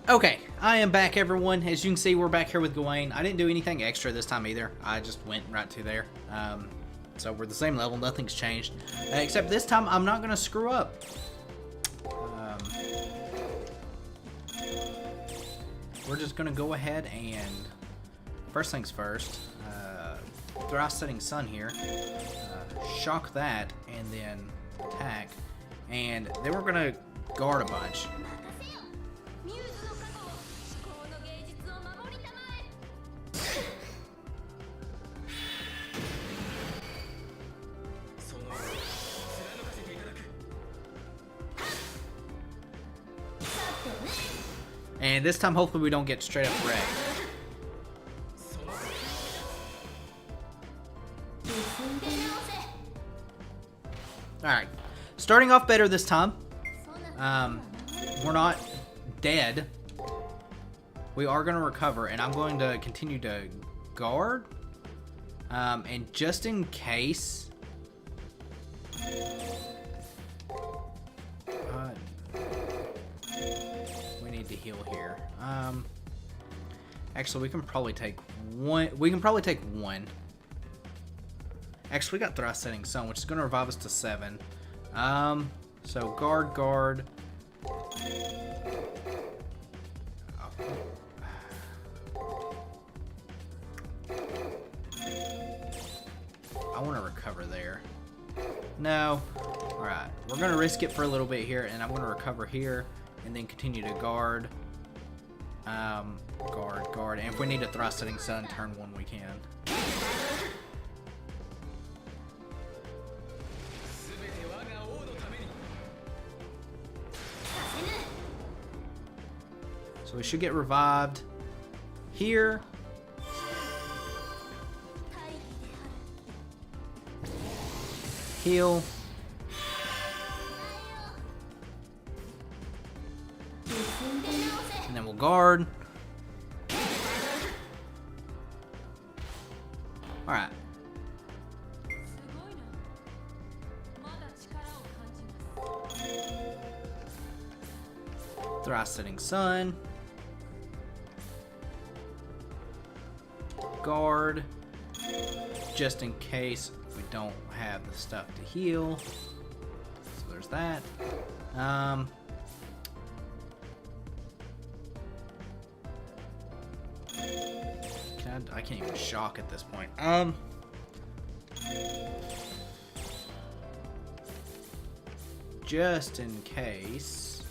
Okay, I am back, everyone. As you can see, we're back here with Gawain. I didn't do anything extra this time either. I just went right to there. So we're the same level. Nothing's changed. Except this time, I'm not going to screw up. We're just going to go ahead and... First things first. Thrice setting sun here. Shock that, and then attack. And then we're going to guard a bunch. And this time, hopefully, we don't get straight up wrecked. Alright. Starting off better this time. We're not dead. We are going to recover, and I'm going to continue to guard. And just in case... to heal here. Actually, we can probably take one. Actually, we got Thrice Setting Sun, which is going to revive us to 7. So guard. I want to recover there. No. Alright. We're going to risk it for a little bit here, and I'm going to recover here. And then continue to guard. Guard. And if we need a Thrice Setting Sun, turn 1, we can. So we should get revived here. Heal. And then we'll guard. Alright. Thrice Setting Sun. Guard. Just in case we don't have the stuff to heal. So there's that. I can't even shock at this point. Just in case,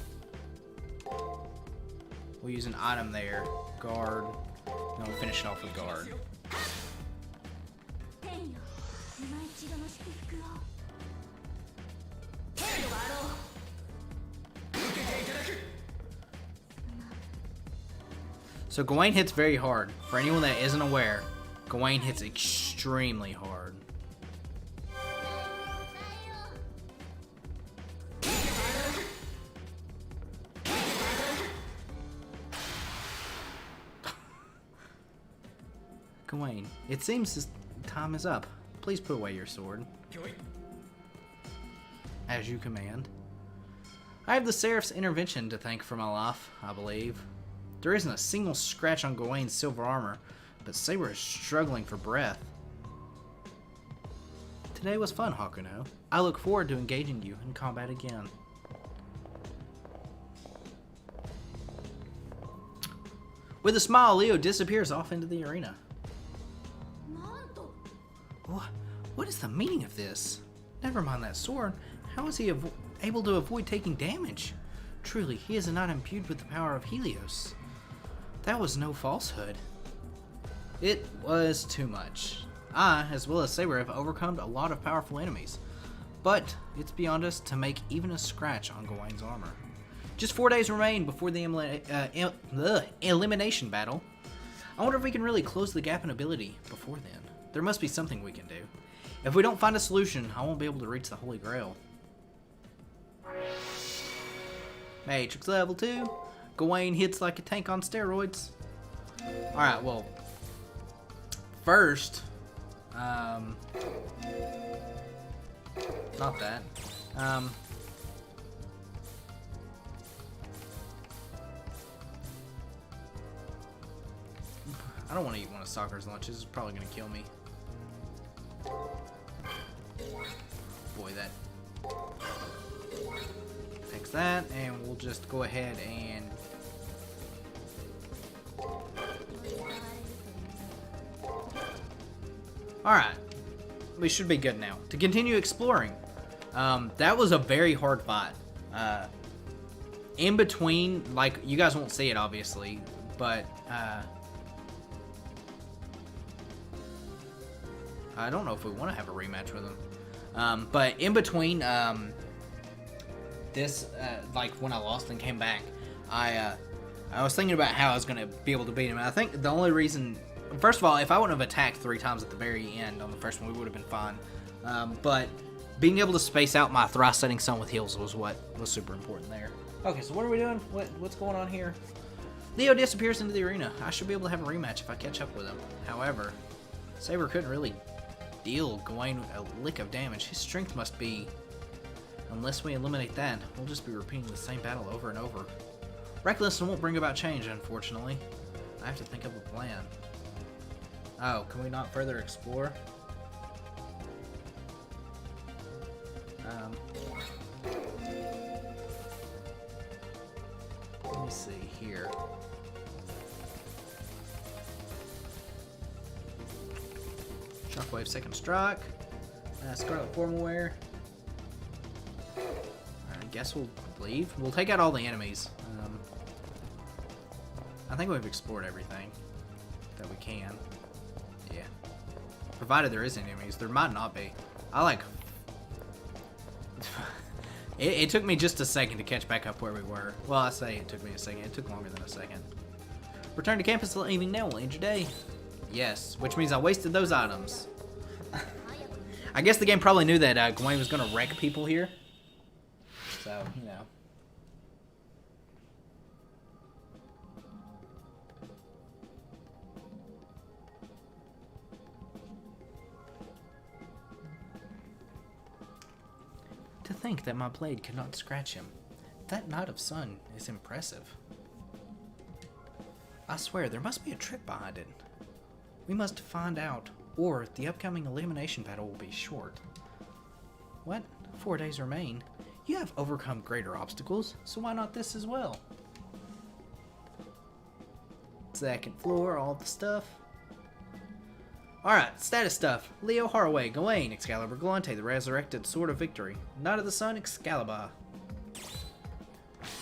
we'll use an item there. Guard. And we'll finish it off with guard. So Gawain hits very hard. For anyone that isn't aware, Gawain hits extremely hard. Gawain, it seems this time is up. Please put away your sword. As you command. I have the Seraph's intervention to thank for my life, I believe. There isn't a single scratch on Gawain's silver armor, but Saber is struggling for breath. Today was fun, Hakuno. I look forward to engaging you in combat again. With a smile, Leo disappears off into the arena. What is the meaning of this? Never mind that sword. How is he able to avoid taking damage? Truly, he is not imbued with the power of Helios. That was no falsehood. It was too much. I, as well as Saber, have overcome a lot of powerful enemies. But it's beyond us to make even a scratch on Gawain's armor. Just 4 days remain before the elimination battle. I wonder if we can really close the gap in ability before then. There must be something we can do. If we don't find a solution, I won't be able to reach the Holy Grail. Matrix level 2. Gawain hits like a tank on steroids. Alright, well, first, not that. I don't want to eat one of Stalker's lunches. It's probably going to kill me. Boy, that... Fix that, and we'll just go ahead and... Alright. We should be good now. To continue exploring. That was a very hard fight. In between, like, you guys won't see it, obviously, but, I don't know if we want to have a rematch with him. But in between, this, like, when I lost and came back, I was thinking about how I was going to be able to beat him, and I think the only reason... First of all, if I wouldn't have attacked 3 times at the very end on the first one, we would have been fine. But being able to space out my thrice setting sun with heals was what was super important there. Okay, so what are we doing? What's going on here? Leo disappears into the arena. I should be able to have a rematch if I catch up with him. However, Saber couldn't really deal Gawain a lick of damage. His strength must be... Unless we eliminate that, we'll just be repeating the same battle over and over. Recklessness won't bring about change, unfortunately. I have to think of a plan. Oh, can we not further explore? Let me see here. Shockwave, second strike. Scarlet formal wear. I guess we'll leave. We'll take out all the enemies. I think we've explored everything that we can. Yeah. Provided there is enemies. There might not be. I like... it took me just a second to catch back up where we were. Well, I say it took me a second. It took longer than a second. Return to campus leaving now will end your day. Yes, which means I wasted those items. I guess the game probably knew that Gawain was going to wreck people here. So, you know. To think that my blade could not scratch him. That knot of sun is impressive. I swear, there must be a trick behind it. We must find out, or the upcoming elimination battle will be short. What? 4 days remain? You have overcome greater obstacles, so why not this as well? Second floor, all the stuff. Alright, status stuff. Leo Haraway, Gawain, Excalibur Galante, the resurrected sword of victory. Knight of the Sun, Excalibur.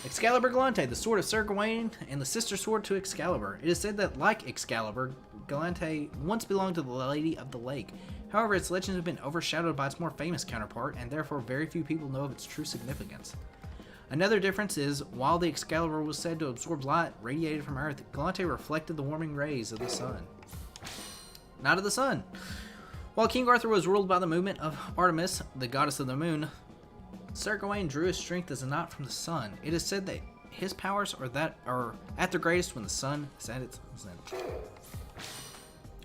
Excalibur Galante, the sword of Sir Gawain, and the sister sword to Excalibur. It is said that, like Excalibur, Galante once belonged to the Lady of the Lake. However, its legends have been overshadowed by its more famous counterpart, and therefore very few people know of its true significance. Another difference is, while the Excalibur was said to absorb light radiated from Earth, Galante reflected the warming rays of the sun. Knight of the Sun. While King Arthur was ruled by the movement of Artemis, the goddess of the moon, Sir Gawain drew his strength as a knight from the sun. It is said that his powers are at their greatest when the sun is at its zenith.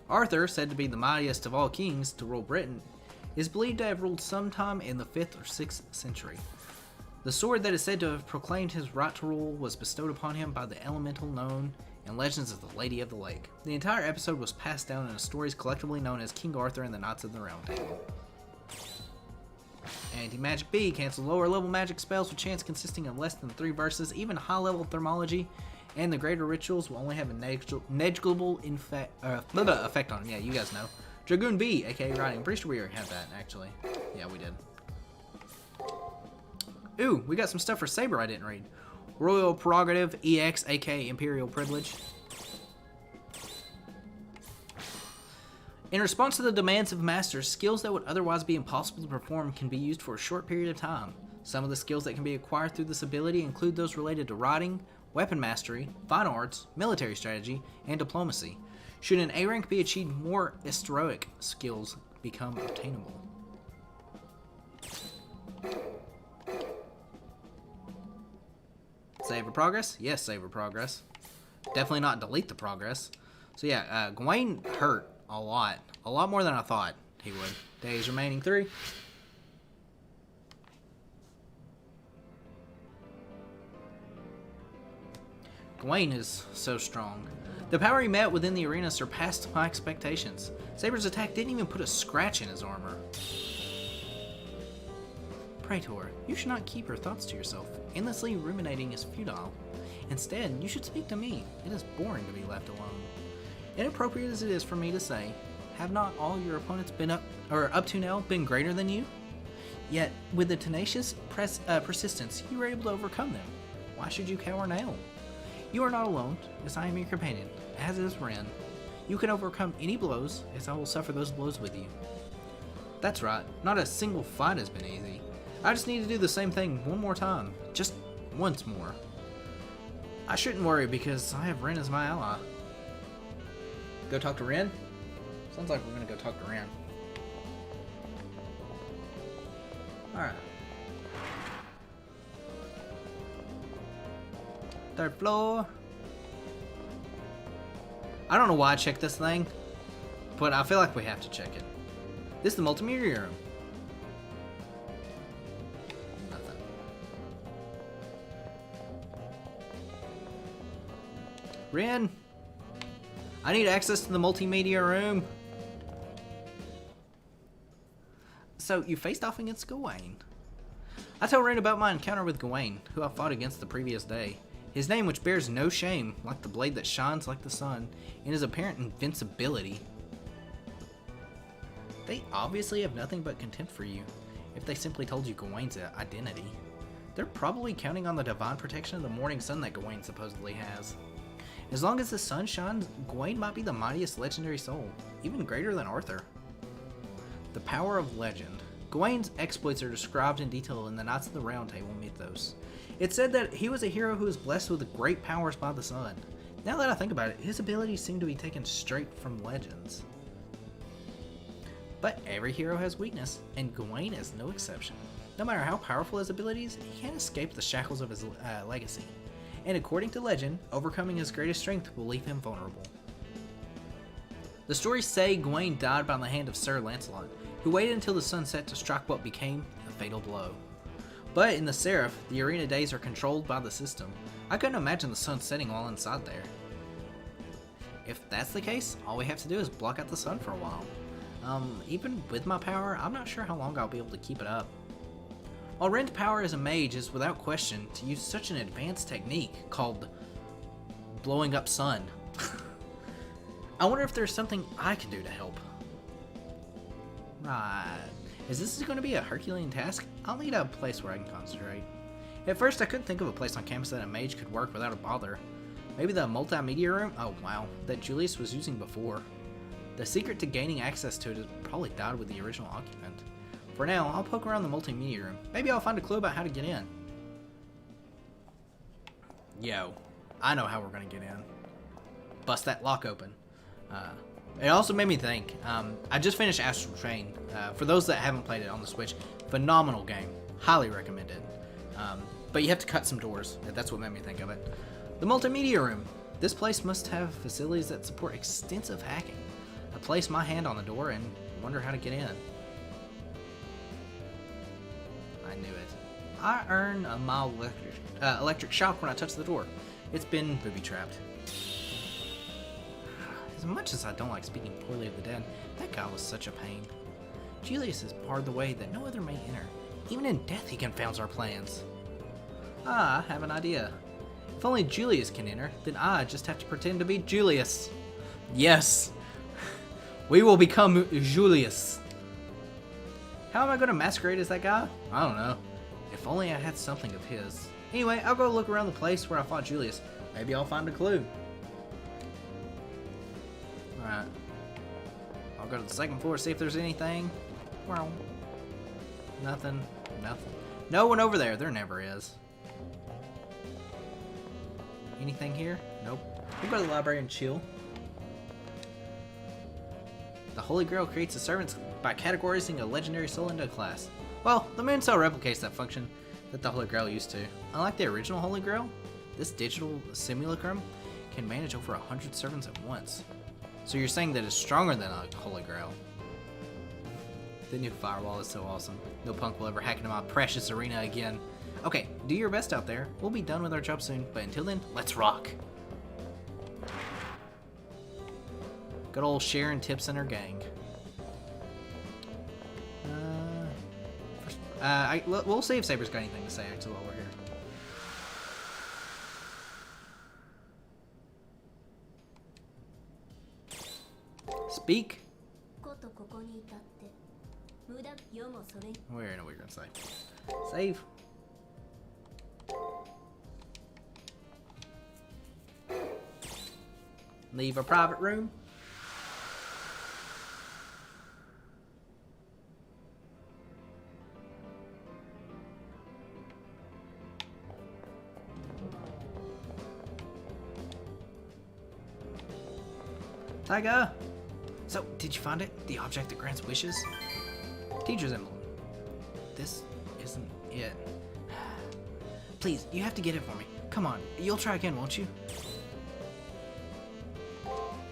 Arthur, said to be the mightiest of all kings to rule Britain, is believed to have ruled sometime in the 5th or 6th century. The sword that is said to have proclaimed his right to rule was bestowed upon him by the elemental known in legends as the Lady of the Lake. The entire episode was passed down in stories collectively known as King Arthur and the Knights of the Round Table. Anti-Magic B cancels lower level magic spells with chance consisting of less than 3 verses. Even high level thermology and the greater rituals will only have a negligible effect on them. Yeah, you guys know. Dragoon B, aka Riding. I'm pretty sure we already had that, actually. Yeah, we did. Ooh, we got some stuff for Saber I didn't read. Royal Prerogative EX, aka Imperial Privilege. In response to the demands of masters, skills that would otherwise be impossible to perform can be used for a short period of time. Some of the skills that can be acquired through this ability include those related to riding, weapon mastery, fine arts, military strategy, and diplomacy. Should an A rank be achieved, more heroic skills become obtainable. Save or progress? Yes, save or progress. Definitely not delete the progress. So yeah, Gawain hurt a lot more than I thought he would. Days remaining 3. Gawain is so strong. The power he met within the arena surpassed my expectations. Saber's attack didn't even put a scratch in his armor. Praetor, you should not keep your thoughts to yourself. Endlessly ruminating is futile. Instead, you should speak to me. It is boring to be left alone. Inappropriate as it is for me to say, have not all your opponents been up to now been greater than you? Yet, with the tenacious persistence, you were able to overcome them. Why should you cower now? You are not alone, as I am your companion, as is Ren. You can overcome any blows, as I will suffer those blows with you. That's right, not a single fight has been easy. I just need to do the same thing one more time, just once more. I shouldn't worry because I have Ren as my ally. Go talk to Ren? Sounds like we're gonna go talk to Ren. Alright. Third floor. I don't know why I checked this thing, but I feel like we have to check it. This is the Multimedea Room. Nothing. Ren, I need access to the Multimedea Room. So, you faced off against Gawain. I tell Ren about my encounter with Gawain, who I fought against the previous day. His name, which bears no shame, like the blade that shines like the sun, and his apparent invincibility. They obviously have nothing but contempt for you, if they simply told you Gawain's identity. They're probably counting on the divine protection of the morning sun that Gawain supposedly has. As long as the sun shines, Gawain might be the mightiest legendary soul, even greater than Arthur. The power of legend. Gawain's exploits are described in detail in the Knights of the Round Table mythos. It's said that he was a hero who was blessed with great powers by the sun. Now that I think about it, his abilities seem to be taken straight from legends. But every hero has weakness, and Gawain is no exception. No matter how powerful his abilities, he can't escape the shackles of his legacy. And according to legend, overcoming his greatest strength will leave him vulnerable. The stories say Gawain died by the hand of Sir Lancelot, who waited until the sun set to strike what became a fatal blow. But in the Seraph, the arena days are controlled by the system. I couldn't imagine the sun setting while inside there. If that's the case, all we have to do is block out the sun for a while. Even with my power, I'm not sure how long I'll be able to keep it up. While Ren's power as a mage is without question to use such an advanced technique called blowing up sun. I wonder if there's something I can do to help. Right. Is this going to be a Herculean task? I'll need a place where I can concentrate. At first, I couldn't think of a place on campus that a mage could work without a bother. Maybe the Multimedea Room? Oh wow, that Julius was using before. The secret to gaining access to it has probably died with the original occupant. For now, I'll poke around the Multimedea Room. Maybe I'll find a clue about how to get in. Yo, I know how we're gonna get in. Bust that lock open. It also made me think, I just finished Astral Chain. For those that haven't played it on the Switch, phenomenal game. Highly recommend it. But you have to cut some doors. That's what made me think of it. The Multimedea Room. This place must have facilities that support extensive hacking. I place my hand on the door and wonder how to get in. I knew it. I earn a mild electric shock when I touch the door. It's been booby-trapped. As much as I don't like speaking poorly of the dead, that guy was such a pain. Julius has barred the way that no other may enter. Even in death he confounds our plans. I have an idea. If only Julius can enter, then I just have to pretend to be Julius. Yes! We will become Julius. How am I going to masquerade as that guy? I don't know. If only I had something of his. Anyway, I'll go look around the place where I fought Julius. Maybe I'll find a clue. Alright. I'll go to the second floor, see if there's anything. Well, nothing. Nothing. No one over there. There never is. Anything here? Nope. We'll go to the library and chill. The Holy Grail creates a servant by categorizing a legendary soul into a class. Well, the Moon Cell replicates that function that the Holy Grail used to. Unlike the original Holy Grail, this digital simulacrum can manage over 100 servants at once. So you're saying that it's stronger than a Holy Grail. The new firewall is so awesome. No punk will ever hack into my precious arena again. Okay, do your best out there. We'll be done with our job soon, but until then, let's rock. Good old Sharon Tips and her gang. We'll see if Saber's got anything to say actually while we're here. Speak. Where know what you're gonna say. Save. Leave a private room. Tiger! So, did you find it? The object that grants wishes? Teacher's emblem. This isn't it. Please, you have to get it for me. Come on, you'll try again, won't you?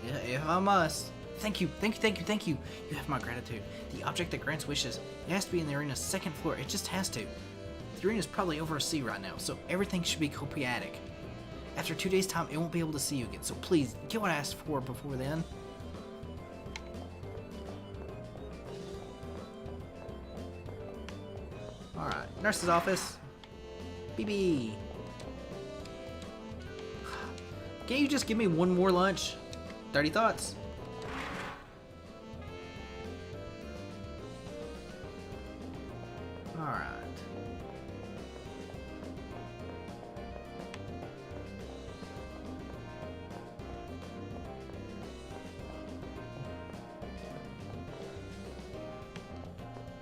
Yeah, if I must. Thank you, thank you, thank you, thank you. You have my gratitude. The object that grants wishes. It has to be in the arena's second floor. It just has to. The arena's probably over a sea right now, so everything should be copiatic. After 2 days' time, it won't be able to see you again, so please, get what I asked for before then. Alright, nurse's office. BB. Can't you just give me one more lunch? 30 thoughts. Alright.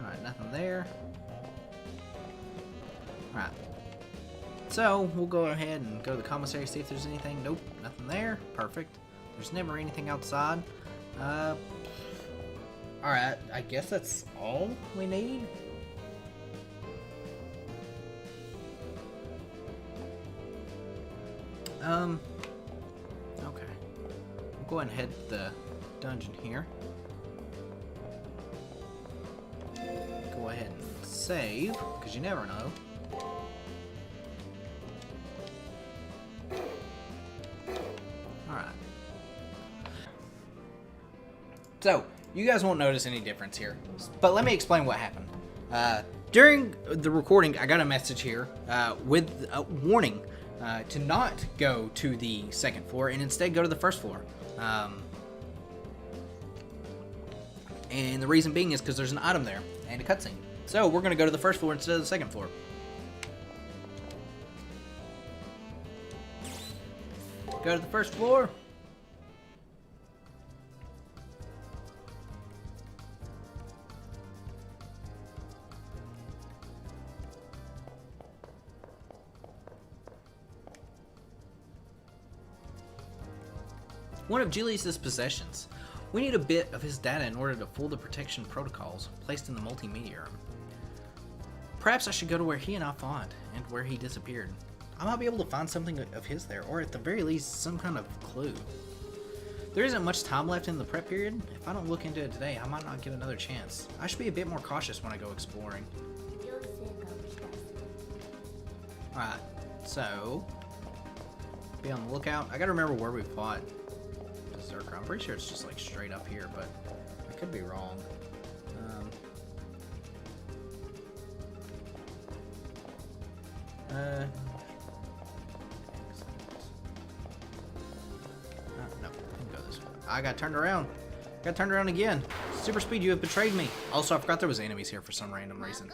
Alright, nothing there. Alright. So, we'll go ahead and go to the commissary, see if there's anything. Nope, nothing there. Perfect. There's never anything outside. Alright, I guess that's all we need. Okay. We'll go ahead and head to the dungeon here. Go ahead and save, because you never know. Alright. So, you guys won't notice any difference here, but let me explain what happened. During the recording, I got a message here with a warning to not go to the second floor and instead go to the first floor. And the reason being is because there's an item there and a cutscene. So we're going to go to the first floor instead of the second floor. Go to the first floor. One of Julius's possessions. We need a bit of his data in order to fool the protection protocols placed in the Multimedea Room. Perhaps I should go to where he and I fought, and where he disappeared. I might be able to find something of his there, or at the very least, some kind of clue. There isn't much time left in the prep period. If I don't look into it today, I might not get another chance. I should be a bit more cautious when I go exploring. Alright, so... be on the lookout. I gotta remember where we fought Berserker. I'm pretty sure it's just like straight up here, but I could be wrong. No, I can go this way. I got turned around. Got turned around again. Super speed, you have betrayed me. Also, I forgot there was enemies here for some random reason.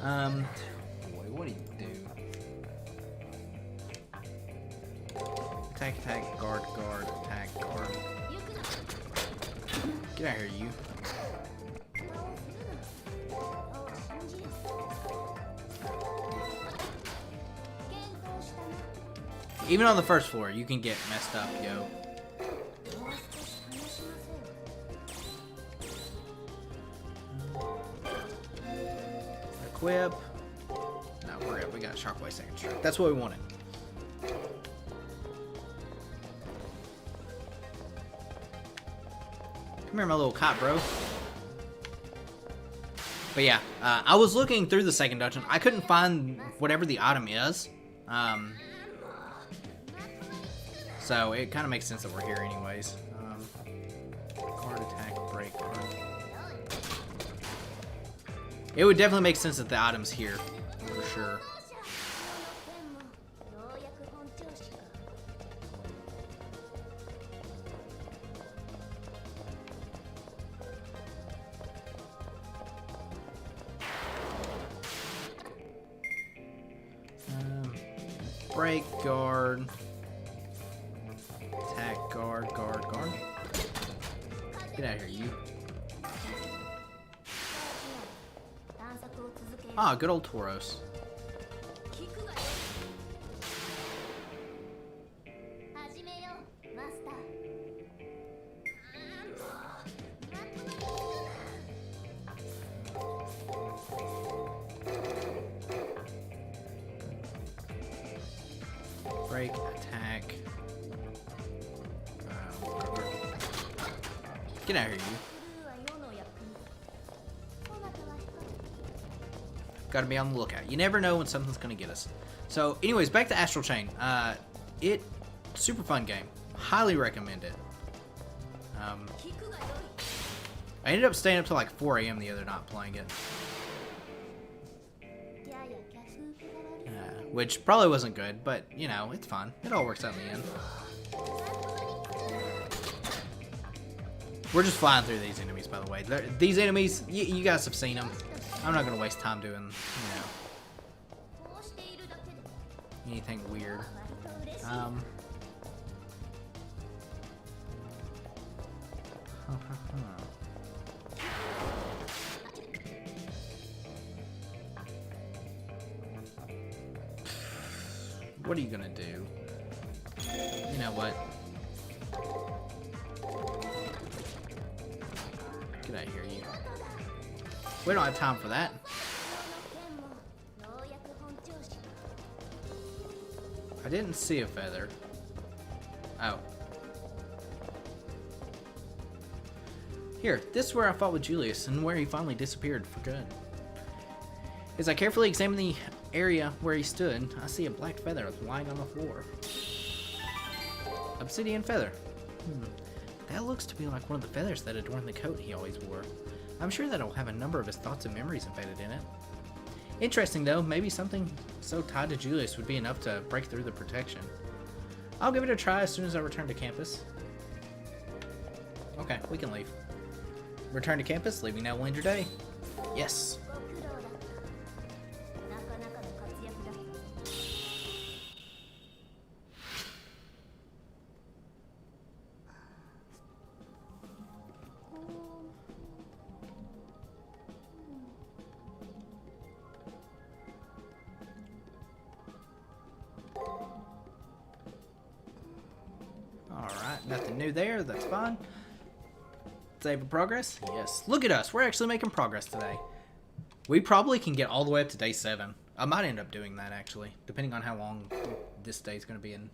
Boy, what do you do? Attack, attack, guard, guard, attack, guard. Get out of here, you. Even on the first floor, you can get messed up, yo. Equip. No, we're good. We got Shockwave second strike. That's what we wanted. Come here, my little cop, bro. But yeah, I was looking through the second dungeon. I couldn't find whatever the item is. So it kind of makes sense that we're here anyways. Guard attack, break, guard. It would definitely make sense that the item's here, for sure. Break, guard, attack, guard, guard, guard. Get out of here, you. Ah, good old Tauros. Break, attack. Get out of here, you. Gotta be on the lookout. You never know when something's gonna get us. So, anyways, back to Astral Chain. Super fun game. Highly recommend it. I ended up staying up till like 4 AM the other night playing it. Which probably wasn't good, but, you know, it's fun. It all works out in the end. We're just flying through these enemies, by the way. These enemies, you guys have seen them. I'm not going to waste time doing, you know, anything weird. What are you gonna do? You know what? Get out of here, you. We don't have time for that. I didn't see a feather. Oh. Here, this is where I fought with Julius and where he finally disappeared for good. As I carefully examine the area where he stood, I see a black feather lying on the floor. Obsidian feather. That looks to be like one of the feathers that adorn the coat he always wore. I'm sure that'll have a number of his thoughts and memories embedded in it. Interesting though, maybe something so tied to Julius would be enough to break through the protection. I'll give it a try as soon as I return to campus. Okay, we can leave. Return to campus, leaving now will end your day. Yes. Alright, nothing new there, that's fine. Save in progress? Yes. Look at us, we're actually making progress today. We probably can get all the way up to day 7. I might end up doing that actually, depending on how long this day is going to be in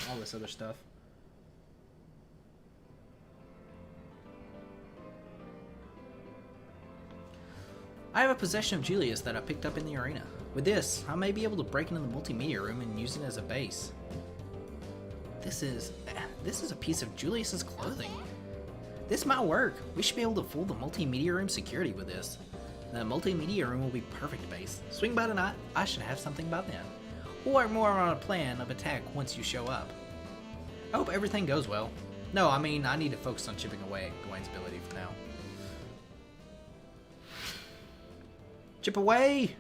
all this other stuff. I have a possession of Julius that I picked up in the arena. With this, I may be able to break into the Multimedea Room and use it as a base. This is a piece of Julius's clothing. This might work. We should be able to fool the Multimedea Room security with this. The Multimedea Room will be perfect base. Swing by tonight. I should have something by then. We'll work more on a plan of attack once you show up. I hope everything goes well. No, I mean, I need to focus on chipping away at Gawain's ability for now. Chip away!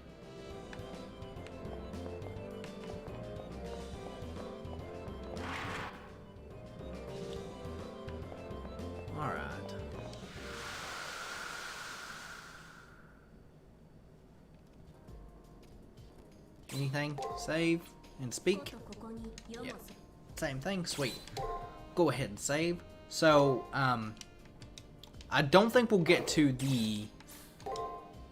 Alright. Anything? Save and speak? Yeah. Same thing? Sweet. Go ahead and save. So, I don't think we'll get to the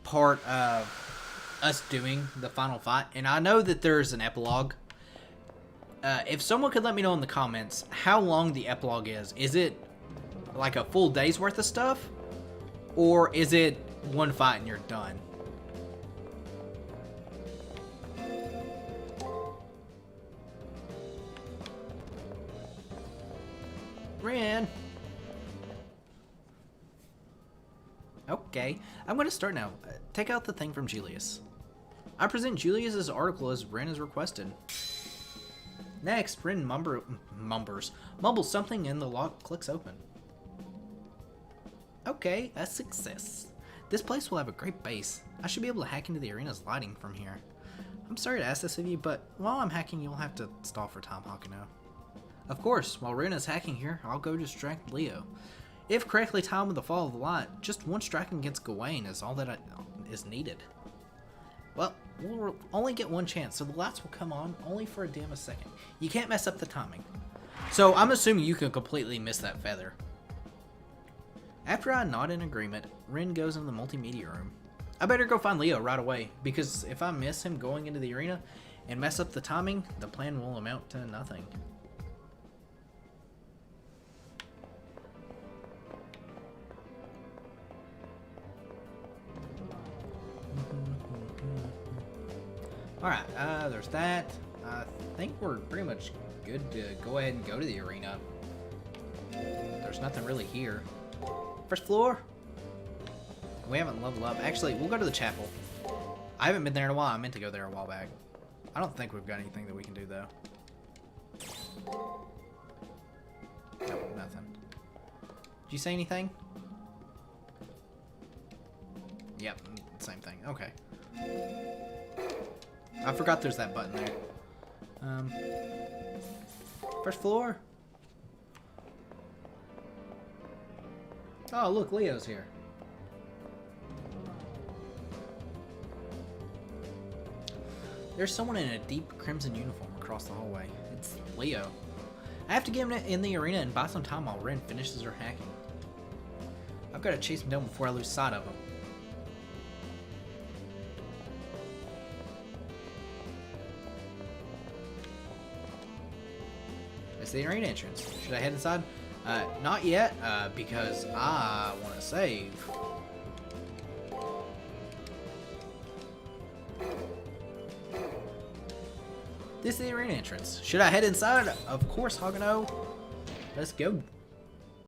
part of us doing the final fight. And I know that there's an epilogue. If someone could let me know in the comments how long the epilogue is. Is it like a full day's worth of stuff? Or is it one fight and you're done? Rin! Okay, I'm going to start now. Take out the thing from Julius. I present Julius's article as Rin has requested. Next, Rin mumbles something and the lock clicks open. Okay, a success. This place will have a great base. I should be able to hack into the arena's lighting from here. I'm sorry to ask this of you, but while I'm hacking, you'll have to stall for time, Hakuno. Of course, while Rin is hacking here, I'll go distract Leo. If correctly timed with the fall of the light, just one strike against Gawain is all that is needed. Well, we'll only get one chance, so the lights will come on only for a damn a second. You can't mess up the timing. So I'm assuming you can completely miss that feather. After I nod in agreement, Rin goes into the multimedia room. I better go find Leo right away, because if I miss him going into the arena and mess up the timing, the plan will amount to nothing. Alright, there's that. I think we're pretty much good to go ahead and go to the arena. There's nothing really here. First floor? We haven't leveled up. Actually, we'll go to the chapel. I haven't been there in a while. I meant to go there a while back. I don't think we've got anything that we can do, though. Nope, nothing. Did you say anything? Yep, same thing. Okay. I forgot there's that button there. First floor? Oh, look, Leo's here. There's someone in a deep crimson uniform across the hallway. It's Leo. I have to get him in the arena and buy some time while Rin finishes her hacking. I've got to chase him down before I lose sight of him. It's the arena entrance. Should I head inside? Not yet, because I want to save. This is the arena entrance. Should I head inside? Of course, Hakuno. Let's go.